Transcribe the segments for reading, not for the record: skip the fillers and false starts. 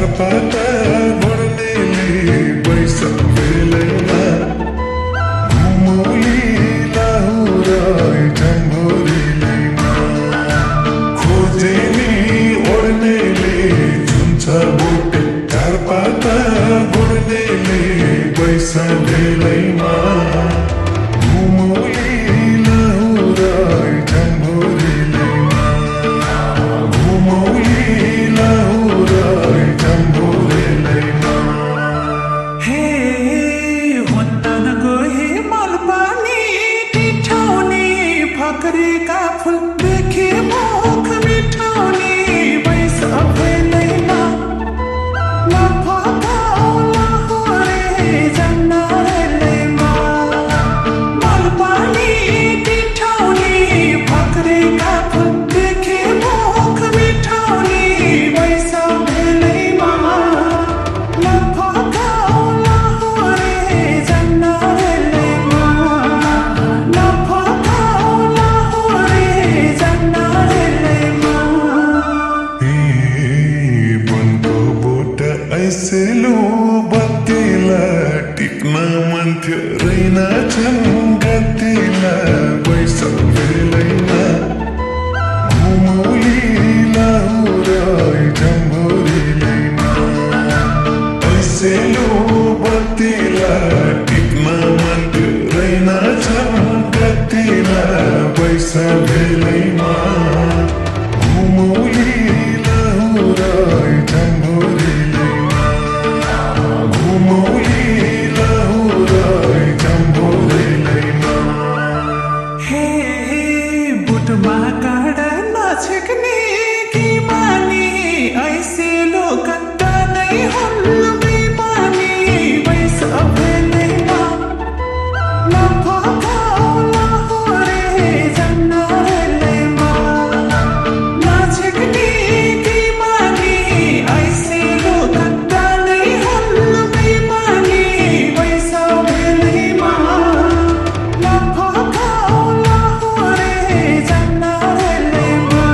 झारपाता बढ्नेले पैसा बेलैमा घुमौली लाहुराई झम्बोरीलैमा खोजे नि ओढ्नेले झुन्छ बोटे झारपाता बढ्नेले पैसा बेलैमा घुमौली लाहुराई झम्बोरीलैमा घुमौली लाहुराई झम्बोरीलैमा हे होत्तन गए मलपानी टिठाउने फकरेका फुल देखे मुख मिठाउने बैस अफेलैमा लफकाउ लहरे जन्नरैमा मलपानी टिठाउने फकरेका फुल देखे मुख मिठाउने बैस अफेलैमा लफकाउ लहरे जन्नरैमा लफकाउ लहरे जन्नरैमा बनको बोट ऐसेलो बत्तीला टिप्न मन थियो रैना छन् गतिला पैसा बेलैमा घुमौली लाहुराई झम्बोरीलैमा ऐसेलो बत्तीला टिप्न मन थियो रैना छन् गतिला पैसा बेलैमा घुमौली लाहुराई झम्बोरीलैमा घुमौली लाहुराई झम्बोरीलैमा हे बुटमा काँडा नछेक्ने कि मानी ऐसे लोकन्त नै हुन् बेमानी बैस अफेलैमा लफकाउ लहरे जन्नरैमा नछेक्ने कि मानी ऐसे लोकन्त नै हुन् बेमानी बैस अफेलैमा लफकाउ लहरे जन्नरैमा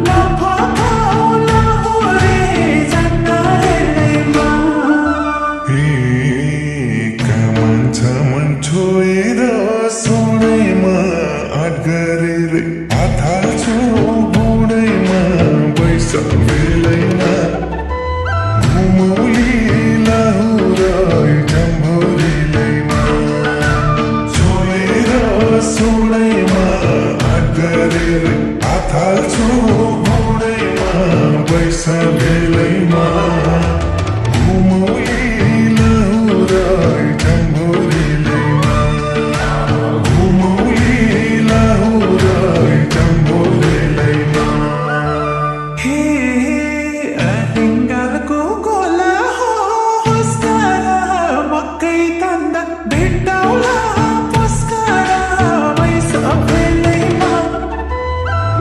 लफकाउ लहरे जन्नरैमा कामन मन छोएर सोडैमा आँट गरेर हात हाल्छु बुढैमा पैसा बेलैमा घुमौली लाहुराई झम्बोरीलैमा छोएर सोडैमा आँट गरेर हात हाल्छु बुढैमा पैसा बेलैमा घुमौली लाहुराई झम्बोरीलैमा घुमौली लाहुराई झम्बोरीलैमा हे अहिङ्गालको गोला हो हुस्कारा मकै तन्द भेट्टाउला पुस्कारा बैस अफेलैमा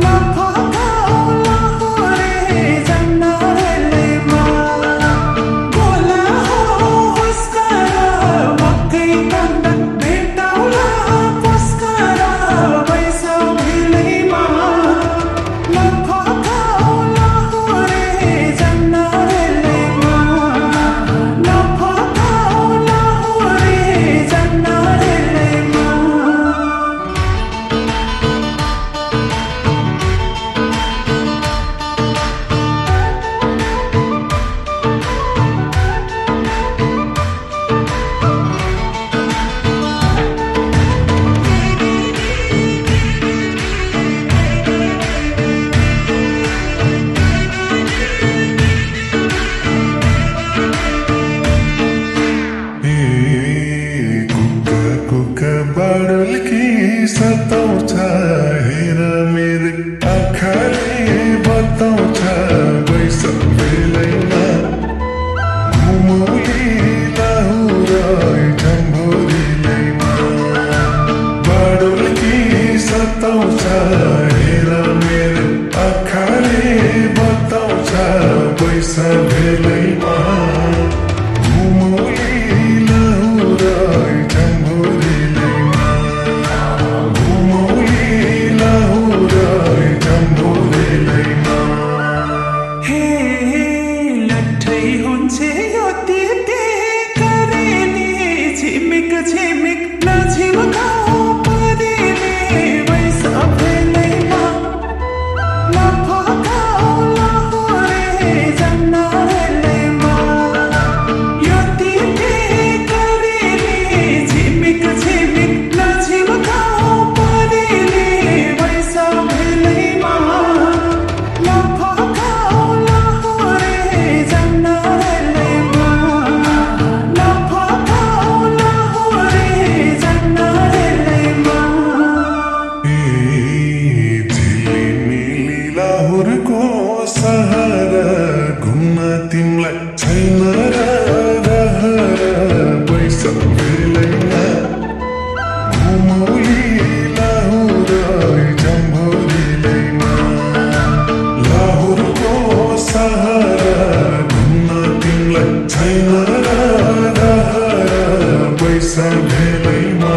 लफकाउ लहरे जन्नरैमा गोला हो हुस्कारा मकै तन्द भेट्टाउला पुस्कारा बैस अफेलैमा लफकाउ लहरे जन्नरैमा लफकाउ लहरे जन्नरैमा कुका बाडलकी सताउँछ हेर मेरो आँखाले बताउँछ पैसा बेलैमा घुमौली लाहुराई झम्बोरीलैमा बाडलकी सताउँछ हेर मेरो आँखाले बताउँछ पैसा बेलैमा घुमौली लाहुराई झम्बोरीलैमा घुमौली लाहुराई झम्बोरीलैमा हे तिमलाई छैन पैसा भेलैमा घुमौली लाहुरै जम्भोरीलैमा लाहुरको सहारा घुम्न तिमलाई छैन पैसा भेलैमा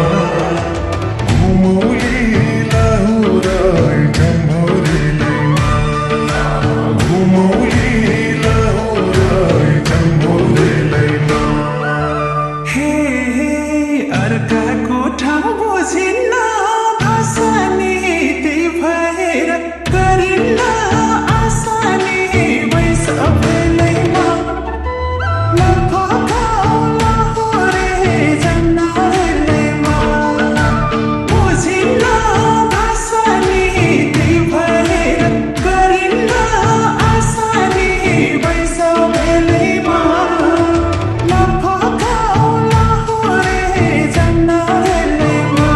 घुमौली लाहुरै जम्भोरीलैमा घुमौली लाहुरै जम्भोरीलैमा हे अर्काको ठाउँ बुझिन्न आसानी त्यही भएर गरिन्न आसानी वैस भेलैमा नफकाउ लाहुरे जन्नतैमा बुझिन्न आसानी त्यही भएर गरिन्न आसानी वैस भेलैमा नफकाउ लाहुरे जन्नतैमा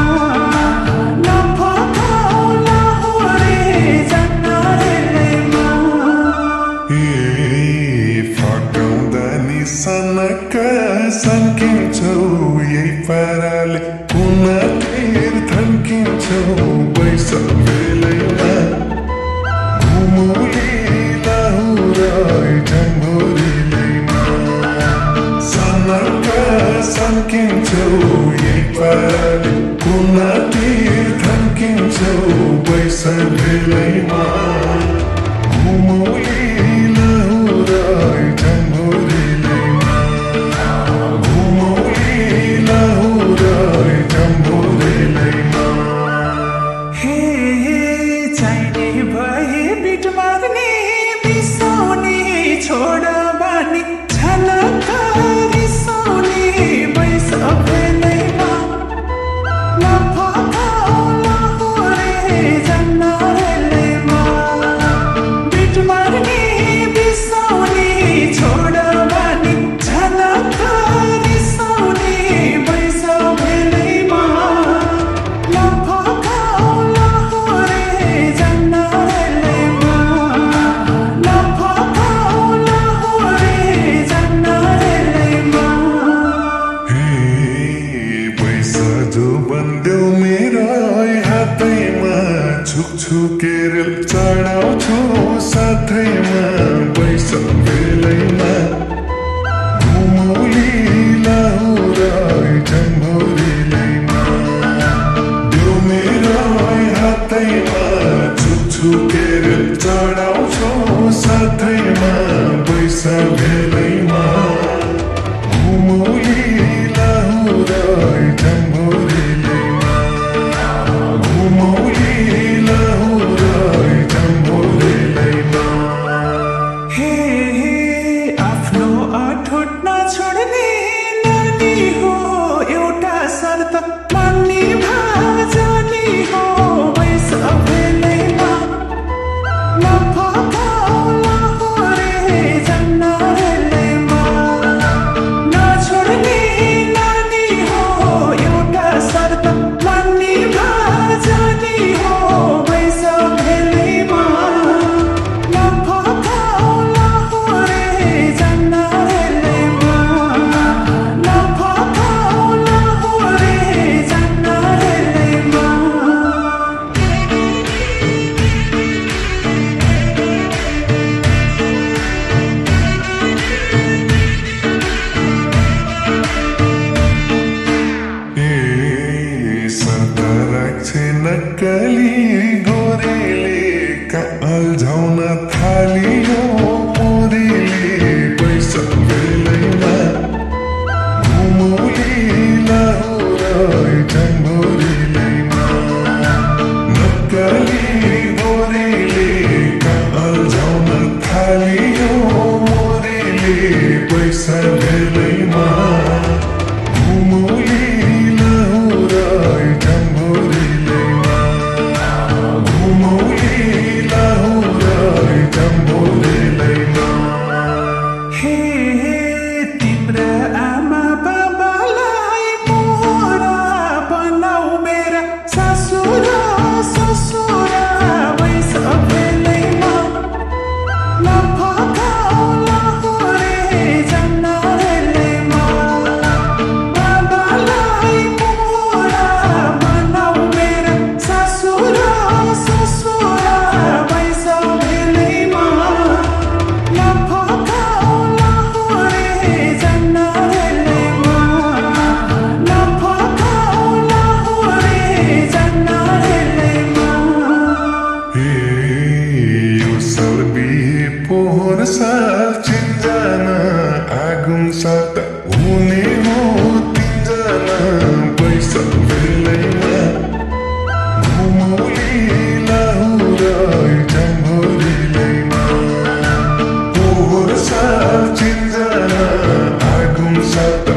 नफकाउ लाहुरे जन्नतैमा फकाउँदा नि सनक्क सन्किन्छौ यही पाराले कुनातिर थन्किन्छौ पैसा भेलैमा घुमौली लाहुरै जम्भोरीलैमा सनक्क सन्किन्छौ यही पाराले कुनातिर थन्किन्छौ पैसा भेलैमा घुमौली लाहुरै जम्भोरीलैमा घुमौली लाहुरै जम्भोरीलैमा हे चाहिने भए बिट मार्ने बिसाउने छोड बानी झलक रिसाउने वैस भेलैमा नफकाउ लाहुरे जन्नतैमा बिट मार्ने बिसाउने छोड बानी झलक रिसाउने वैस भेलैमा नफकाउ लाहुरे जन्नतैमा नफकाउ लाहुरे जन्नतैमा पैसा जो बन्देऊ मेरो हातैमा छुकछुकेर चढाउँछु साथैमा पैसा भेलैमा घुमौली लाहुरै जम्भोरीलैमा देऊ मेरो हातैमा छुकछुकेर चढाउँछु साथैमा पैसा भेलैमा घुमौली लाहुरै जम्भोरीलैमा घुमौली लाहुरै जम्भोरीलैमा हे आफ्नो अठोट नछोड्ने नानी हो एउटा शर्त मान्ने भाजनी हो वैस भेलैमा नफकाउ लाहुरे जन्नतैमा नछोड्ने नानी हो एउटा शर्त मान्ने भाजनी हो वैस भेलैमा नफकाउ लाहुरे जन्नतैमा नफकाउ लाहुरे जन्नतैमा सता राख्छे नक्कली गोरेले अल्झाउन थालियो मोरीले पैसा भेलैमा घुमौली लाहुरै जम्भोरीलैमा नक्कली गोरेले अल्झाउन थालियो मोरीले पैसा भेलैमा घुमौली लाहुरै जम्भोरीलैमा घुमौली लाहुरै जम्भोरीलैमा हे तिम्रा आमा बाबालाई मोरा बनाऊ मेरा ससुरा ससुरा वैस भेलैमा नफकाउ लाहुरे साथ हुने हो तिनजना पैसा बेलैमा घुमौली लाहुरा जम्भोरीलैमा पोहोर साथ चिन्जना आगुम साथ